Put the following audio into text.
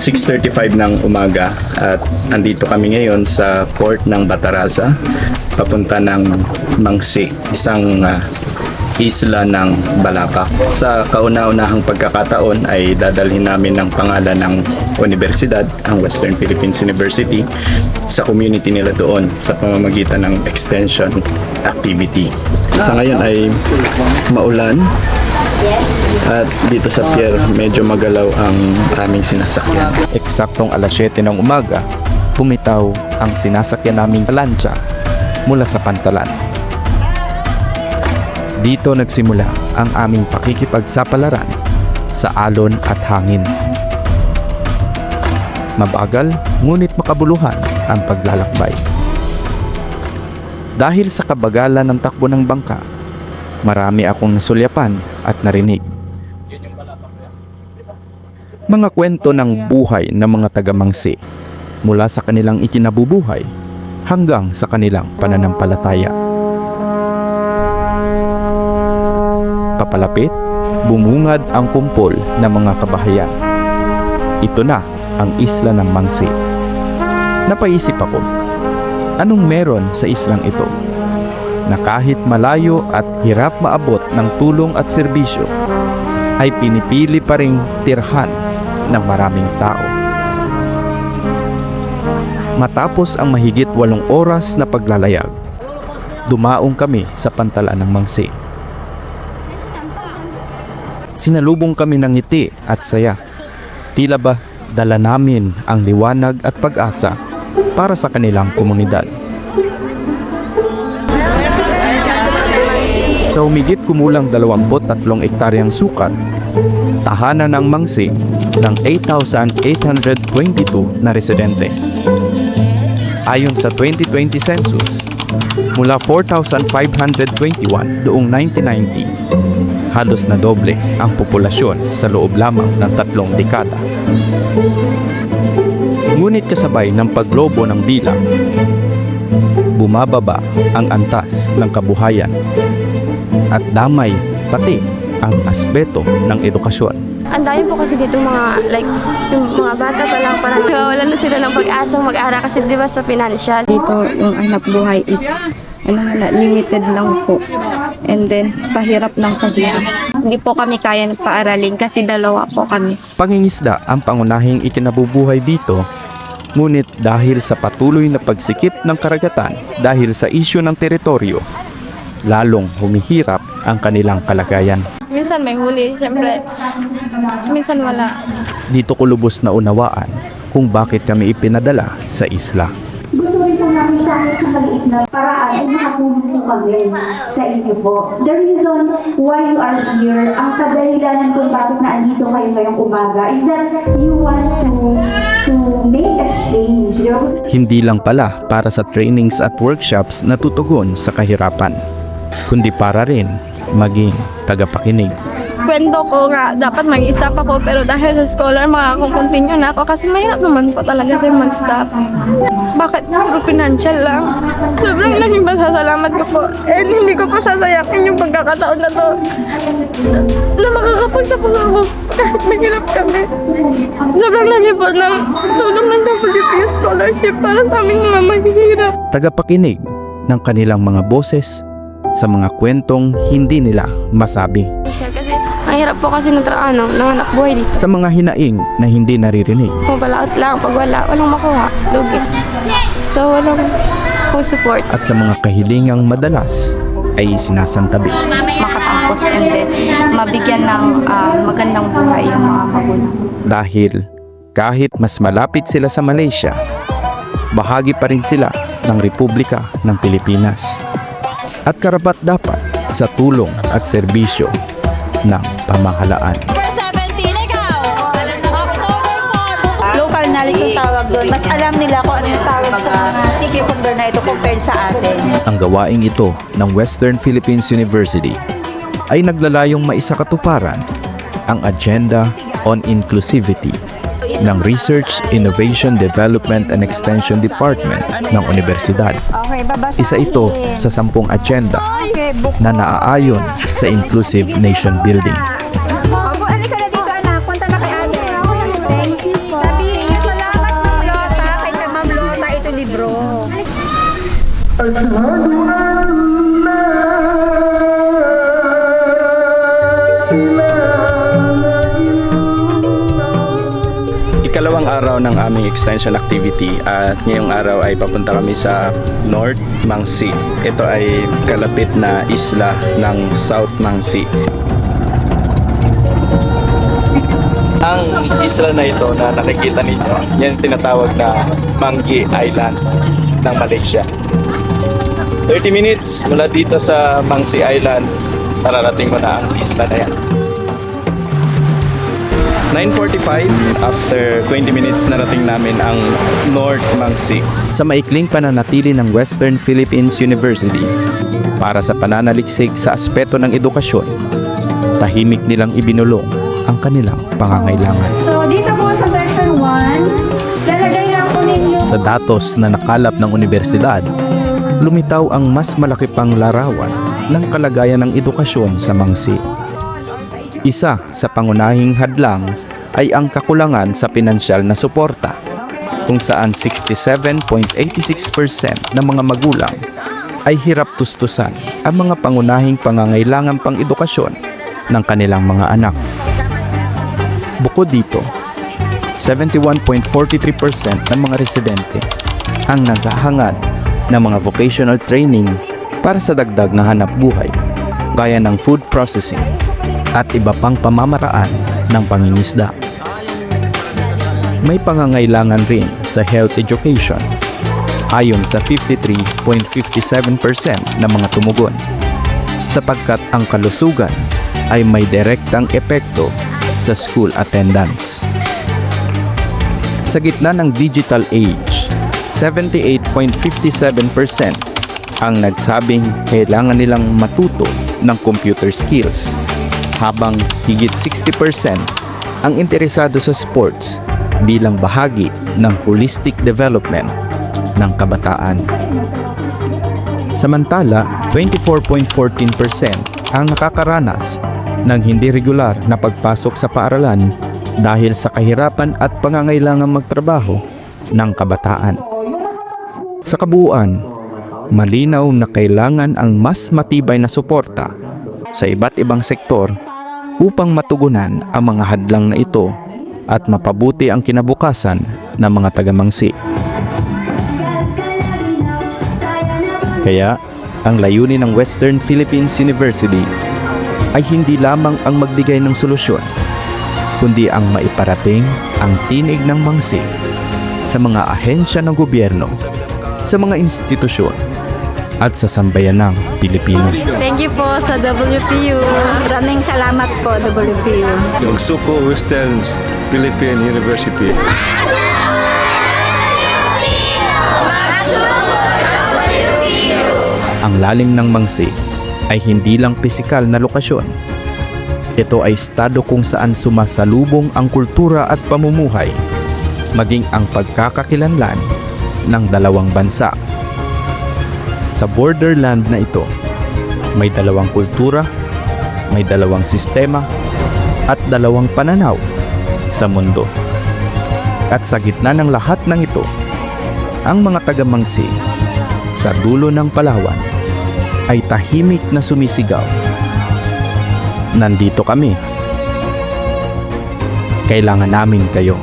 6:35 ng umaga at andito kami ngayon sa port ng Bataraza papunta ng Mangsi, isang isla ng Balapac. Sa kauna-unahang pagkakataon ay dadalhin namin ng pangalan ng universidad, ang Western Philippines University, sa community nila doon sa pamamagitan ng extension activity. Sa ngayon ay maulan at dito sa pier medyo magalaw ang aming sinasakyan. Eksaktong alas 7 ng umaga, bumitaw ang sinasakyan naming lancha mula sa pantalan. Dito nagsimula ang aming pakikipagsapalaran sa alon at hangin. Mabagal, ngunit makabuluhan ang paglalakbay. Dahil sa kabagalan ng takbo ng bangka, marami akong nasulyapan at narinig. Mga kwento ng buhay ng mga taga-Mangsi mula sa kanilang ikinabubuhay hanggang sa kanilang pananampalataya. Papalapit, bumungad ang kumpol ng mga kabahayan. Ito na ang isla ng Mangsi. Napaisip ako, anong meron sa islang ito na kahit malayo at hirap maabot ng tulong at serbisyo, ay pinipili pa ring tirhan ng maraming tao. Matapos ang mahigit 8 oras na paglalayag, dumaong kami sa pantalan ng Mangsi. Sinalubong kami ng ngiti at saya. Tila ba dala namin ang liwanag at pag-asa para sa kanilang komunidad. Sa humigit kumulang 23 ektaryang sukat, tahanan ng Mangsi ng 8,822 na residente. Ayon sa 2020 census, mula 4,521 noong 1990, halos na doble ang populasyon sa loob lamang ng 3 dekada. Ngunit kasabay ng paglobo ng bilang, bumababa ang antas ng kabuhayan at damay pati ang aspeto ng edukasyon. Ang dami po kasi dito yung mga bata pa lang parang wala na sila ng pag-asang mag-aral kasi di ba sa financial. Dito yung anak buhay is limited lang po. And then, pahirap ng pahirap. Hindi po kami kaya paaralin kasi 2 po kami. Pangingisda ang pangunahing ikinabubuhay dito, ngunit dahil sa patuloy na pagsikip ng karagatan dahil sa isyu ng teritoryo, lalong humihirap ang kanilang kalagayan. Minsan may huli, syempre. Minsan wala. Dito ko lubos na unawaan kung bakit kami ipinadala sa isla. Gusto rin po namin kahit sa maliit na paraan ay makatulong po kami sa inyo po. The reason why you are here, ang kadahilanan kung bakit naandito kayo ngayong umaga is that you want to make exchange. Hindi lang pala para sa trainings at workshops na tutugon sa kahirapan, kundi para rin maging tagapakinig. Kwento ko nga, dapat mag-stop ako pero dahil sa scholar, makakakontinue na ako kasi mahirap naman po talaga sa'yo mag-stop. Bakit? Through financial lang. Sobrang laking pasasalamat ko po. And hindi ko po sasayakin yung pagkakataon na to na makakapunta po ako kahit mahirap kami. Sobrang laki po ng tulong ng WPS scholarship para sa aming mga mahihirap. Tagapakinig ng kanilang mga boses sa mga kwentong hindi nila masabi. Kasi ang hirap po kasi ng anak buhay dito. Sa mga hinaing na hindi naririnig. Kung balaot lang, pag walang makuha, lugi. So walang support. At sa mga kahilingang madalas ay sinasantabi. Makatapos and then mabigyan ng magandang buhay yung mga magulang. Dahil kahit mas malapit sila sa Malaysia, bahagi pa rin sila ng Republika ng Pilipinas. At karapat dapat sa tulong at serbisyo ng pamahalaan. Local knowledge yung tawag doon. Mas alam nila kung ano yung tawag sa mga cucumber na ito compared sa atin. Ang gawaing ito ng Western Philippines University ay naglalayong maisakatuparan ang Agenda on Inclusivity ng Research, Innovation, Development and Extension Department ng Universidad. Isa ito sa 10 agenda na naaayon sa Inclusive Nation Building. Opo, alika na dito anak. Punta na kay ate. Thank you po. Sabihin Ikalawang araw ng aming extension activity at ngayong araw ay papunta kami sa North Mangsi. Ito ay kalapit na isla ng South Mangsi. Ang isla na ito na nakikita ninyo, yan tinatawag na Mangi Island ng Malaysia. 30 minutes mula dito sa Mangsi Island, mararating mo na ang isla na yan. 9:45, after 20 minutes narating namin ang North Mangsi. Sa maikling pananatili ng Western Philippines University para sa pananaliksik sa aspeto ng edukasyon, tahimik nilang ibinulong ang kanilang pangangailangan. So, dito po sa section 1, lalagay lang po ninyo Sa datos na nakalap ng universidad, lumitaw ang mas malaki pang larawan ng kalagayan ng edukasyon sa Mangsi. Isa sa pangunahing hadlang ay ang kakulangan sa pinansyal na suporta, kung saan 67.86% ng mga magulang ay hirap tustusan ang mga pangunahing pangangailangan pang edukasyon ng kanilang mga anak. Bukod dito, 71.43% ng mga residente ang naghahangad ng mga vocational training para sa dagdag na hanap buhay, gaya ng food processing at iba pang pamamaraan ng pangingisda. May pangangailangan rin sa health education, ayon sa 53.57% ng mga tumugon, sapagkat ang kalusugan ay may direktang epekto sa school attendance. Sa gitna ng digital age, 78.57% ang nagsabing kailangan nilang matuto ng computer skills, habang higit 60% ang interesado sa sports bilang bahagi ng holistic development ng kabataan. Samantala, 24.14% ang nakakaranas ng hindi regular na pagpasok sa paaralan dahil sa kahirapan at pangangailangang magtrabaho ng kabataan. Sa kabuuan, malinaw na kailangan ang mas matibay na suporta sa iba't ibang sektor upang matugunan ang mga hadlang na ito at mapabuti ang kinabukasan ng mga taga-Mangsi. Kaya, ang layunin ng Western Philippines University ay hindi lamang ang magbigay ng solusyon, kundi ang maiparating ang tinig ng Mangsi sa mga ahensya ng gobyerno, sa mga institusyon, at sa sambayanang Pilipino. Thank you po sa WPU. Maraming salamat po, WPU. Magsuko Western Philippine University. Ang lalim ng Mangsi ay hindi lang pisikal na lokasyon. Ito ay estado kung saan sumasalubong ang kultura at pamumuhay, maging ang pagkakakilanlan ng dalawang bansa. Sa borderland na ito, may dalawang kultura, may dalawang sistema, at dalawang pananaw sa mundo. At sa gitna ng lahat ng ito, ang mga taga-Mangsi sa dulo ng Palawan ay tahimik na sumisigaw. Nandito kami. Kailangan namin kayo.